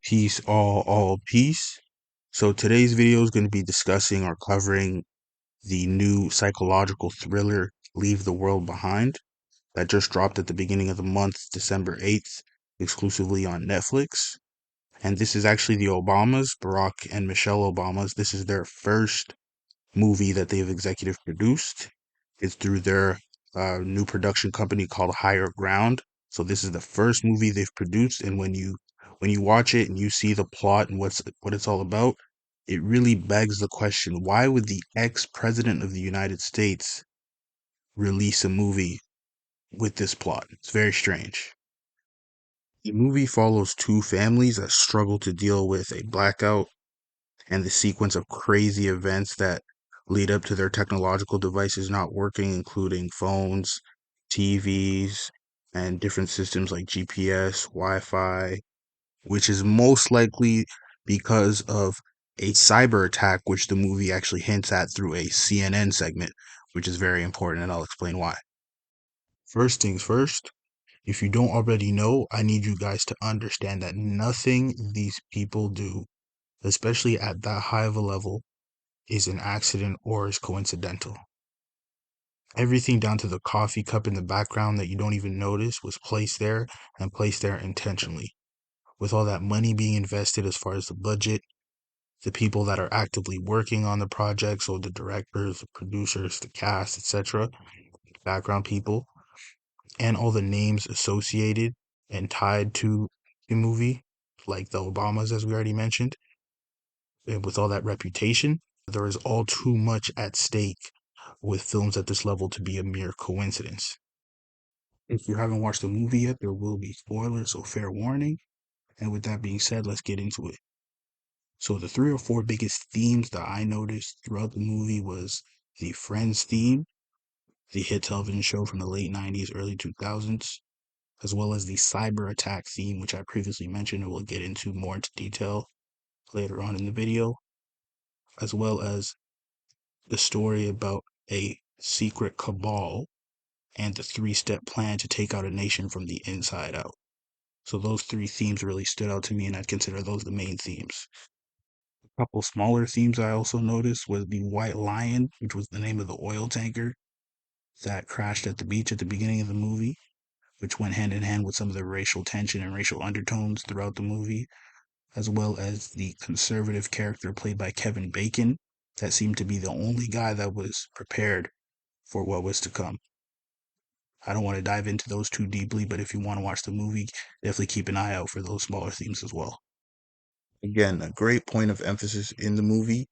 Peace, all peace. So today's video is going to be discussing or covering the new psychological thriller Leave the World Behind that just dropped at the beginning of the month, December 8th, exclusively on Netflix. And this is actually the Obamas, Barack and Michelle Obamas. This is their first movie that they've executive produced. It's through their new production company called Higher Ground. So this is the first movie they've produced, and when you watch it and you see the plot and what it's all about, it really begs the question: why would the ex-president of the United States release a movie with this plot? It's very strange. The movie follows two families that struggle to deal with a blackout and the sequence of crazy events that lead up to their technological devices not working, including phones, TVs, and different systems like GPS, Wi Fi, which is most likely because of a cyber attack, which the movie actually hints at through a CNN segment, which is very important, and I'll explain why. First things first, if you don't already know, I need you guys to understand that nothing these people do, especially at that high of a level, is an accident or is coincidental. Everything down to the coffee cup in the background that you don't even notice was placed there and placed there intentionally. With all that money being invested as far as the budget, the people that are actively working on the project, so the directors, the producers, the cast, etc., background people, and all the names associated and tied to the movie, like the Obamas, as we already mentioned, and with all that reputation, there is all too much at stake with films at this level to be a mere coincidence. If you haven't watched the movie yet, there will be spoilers, so fair warning. And with that being said, let's get into it. So the three or four biggest themes that I noticed throughout the movie was the Friends theme, the hit television show from the late 90s, early 2000s, as well as the Cyberattack theme, which I previously mentioned and we'll get into more into detail later on in the video, as well as the story about a secret cabal and the three-step plan to take out a nation from the inside out. So those three themes really stood out to me, and I'd consider those the main themes. A couple smaller themes I also noticed was the White Lion, which was the name of the oil tanker that crashed at the beach at the beginning of the movie, which went hand in hand with some of the racial tension and racial undertones throughout the movie, as well as the conservative character played by Kevin Bacon that seemed to be the only guy that was prepared for what was to come. I don't want to dive into those too deeply, but if you want to watch the movie, definitely keep an eye out for those smaller themes as well. Again, a great point of emphasis in the movie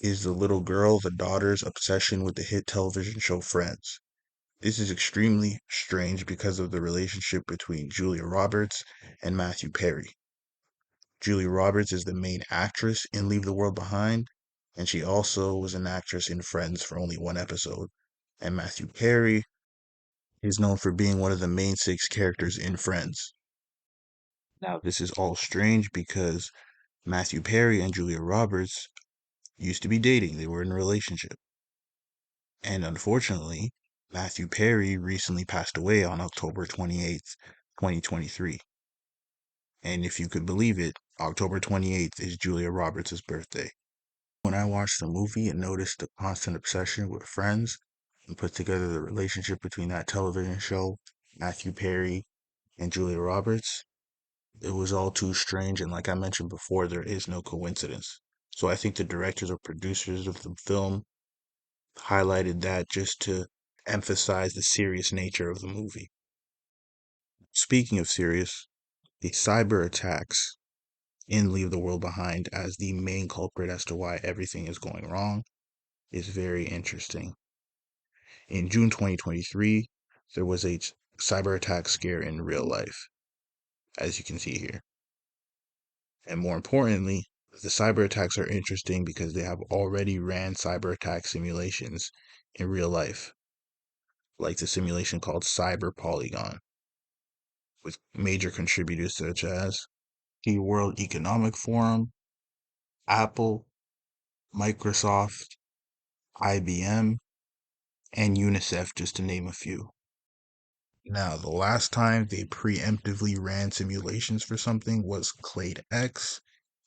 is the little girl, the daughter's obsession with the hit television show Friends. This is extremely strange because of the relationship between Julia Roberts and Matthew Perry. Julia Roberts is the main actress in Leave the World Behind, and she also was an actress in Friends for only one episode. And Matthew Perry is known for being one of the main six characters in Friends. Now, this is all strange because Matthew Perry and Julia Roberts used to be dating, they were in a relationship. And unfortunately, Matthew Perry recently passed away on October 28th, 2023. And if you could believe it, October 28th is Julia Roberts' birthday. When I watched the movie and noticed the constant obsession with Friends and put together the relationship between that television show, Matthew Perry, and Julia Roberts, it was all too strange. And like I mentioned before, there is no coincidence. So I think the directors or producers of the film highlighted that just to emphasize the serious nature of the movie. Speaking of serious, the cyber attacks in Leave the World Behind as the main culprit as to why everything is going wrong is very interesting. In June 2023, there was a cyber attack scare in real life, as you can see here. And more importantly, the cyber attacks are interesting because they have already ran cyber attack simulations in real life, like the simulation called Cyber Polygon, with major contributors such as the World Economic Forum, Apple, Microsoft, IBM, and UNICEF, just to name a few. Now, the last time they preemptively ran simulations for something was Clade X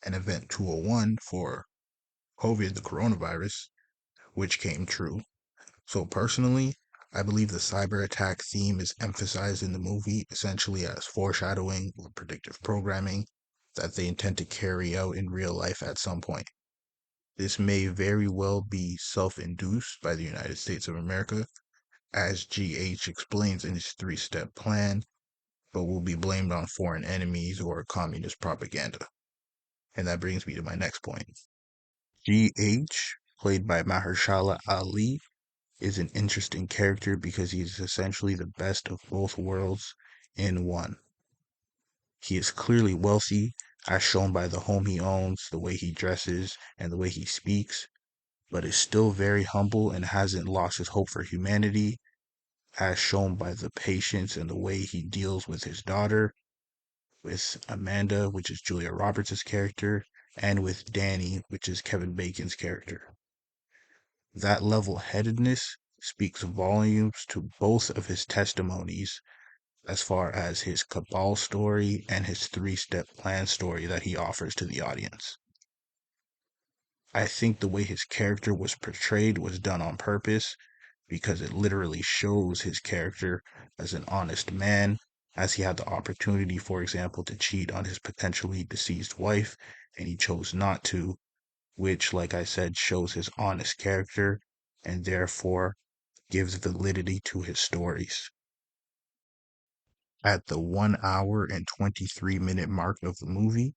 and Event 201 for COVID, the coronavirus, which came true. So personally, I believe the cyber attack theme is emphasized in the movie essentially as foreshadowing or predictive programming that they intend to carry out in real life at some point. This may very well be self-induced by the United States of America, as GH explains in his three-step plan, but will be blamed on foreign enemies or communist propaganda. And that brings me to my next point. GH, played by Mahershala Ali, is an interesting character because he is essentially the best of both worlds in one. He is clearly wealthy, as shown by the home he owns, the way he dresses, and the way he speaks, but is still very humble and hasn't lost his hope for humanity, as shown by the patience and the way he deals with his daughter, with Amanda, which is Julia Roberts' character, and with Danny, which is Kevin Bacon's character. That level headedness speaks volumes to both of his testimonies as far as his cabal story and his three-step plan story that he offers to the audience. I think the way his character was portrayed was done on purpose because it literally shows his character as an honest man, as he had the opportunity, for example, to cheat on his potentially deceased wife, and he chose not to, which, like I said, shows his honest character and therefore gives validity to his stories. At the 1 hour and 23-minute mark of the movie,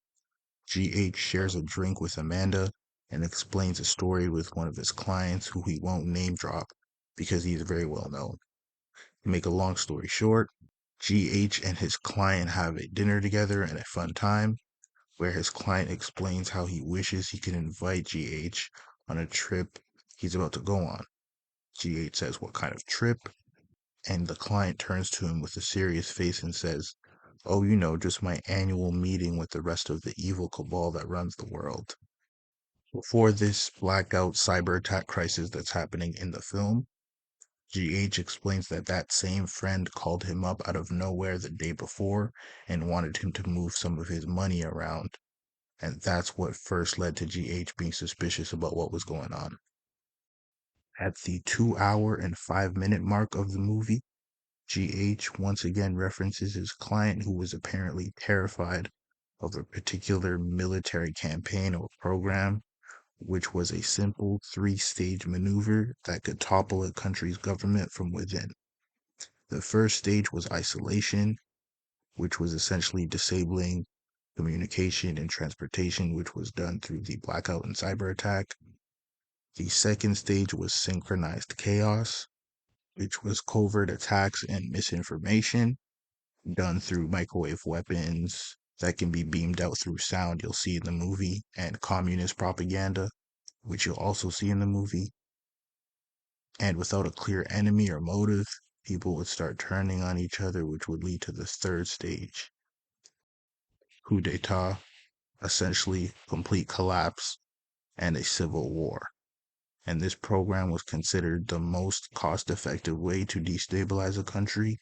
GH shares a drink with Amanda and explains a story with one of his clients who he won't name drop because he is very well known. To make a long story short, GH and his client have a dinner together and a fun time where his client explains how he wishes he could invite GH on a trip he's about to go on. GH says, "What kind of trip?" And the client turns to him with a serious face and says, "Oh, just my annual meeting with the rest of the evil cabal that runs the world." Before this blacked out cyber attack crisis that's happening in the film, GH explains that that same friend called him up out of nowhere the day before and wanted him to move some of his money around. And that's what first led to GH being suspicious about what was going on. At the 2 hour and 5 minute mark of the movie, GH once again references his client who was apparently terrified of a particular military campaign or program, which was a simple three-stage maneuver that could topple a country's government from within. The first stage was isolation, which was essentially disabling communication and transportation, which was done through the blackout and cyber attack. The second stage was synchronized chaos, which was covert attacks and misinformation done through microwave weapons that can be beamed out through sound, you'll see in the movie, and communist propaganda, which you'll also see in the movie. And without a clear enemy or motive, people would start turning on each other, which would lead to the third stage, coup d'etat, essentially complete collapse, and a civil war. And this program was considered the most cost-effective way to destabilize a country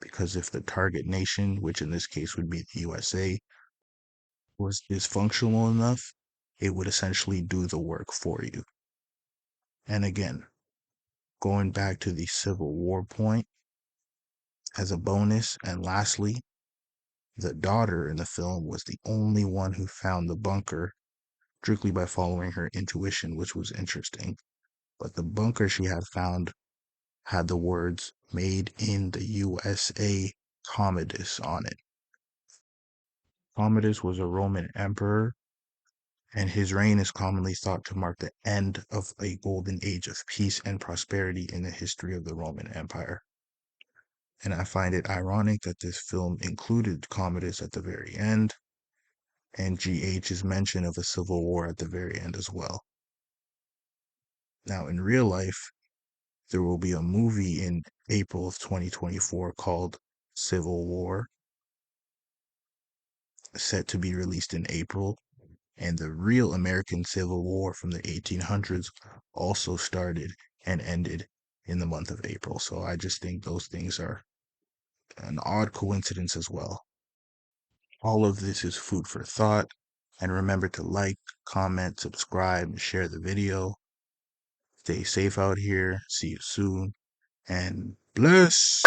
because if the target nation, which in this case would be the USA, was dysfunctional enough, it would essentially do the work for you. And again, going back to the Civil War point as a bonus, and lastly, the daughter in the film was the only one who found the bunker strictly by following her intuition, which was interesting. But the bunker she had found had the words "Made in the USA Commodus" on it. Commodus was a Roman emperor, and his reign is commonly thought to mark the end of a golden age of peace and prosperity in the history of the Roman Empire. And I find it ironic that this film included Commodus at the very end, and GH's mention of a civil war at the very end as well. Now, in real life, there will be a movie in April of 2024 called Civil War, set to be released in April. and the real American Civil War from the 1800s also started and ended in the month of April. So I just think those things are an odd coincidence as well. All of this is food for thought. And remember to like, comment, subscribe, and share the video. Stay safe out here. See you soon. And bless.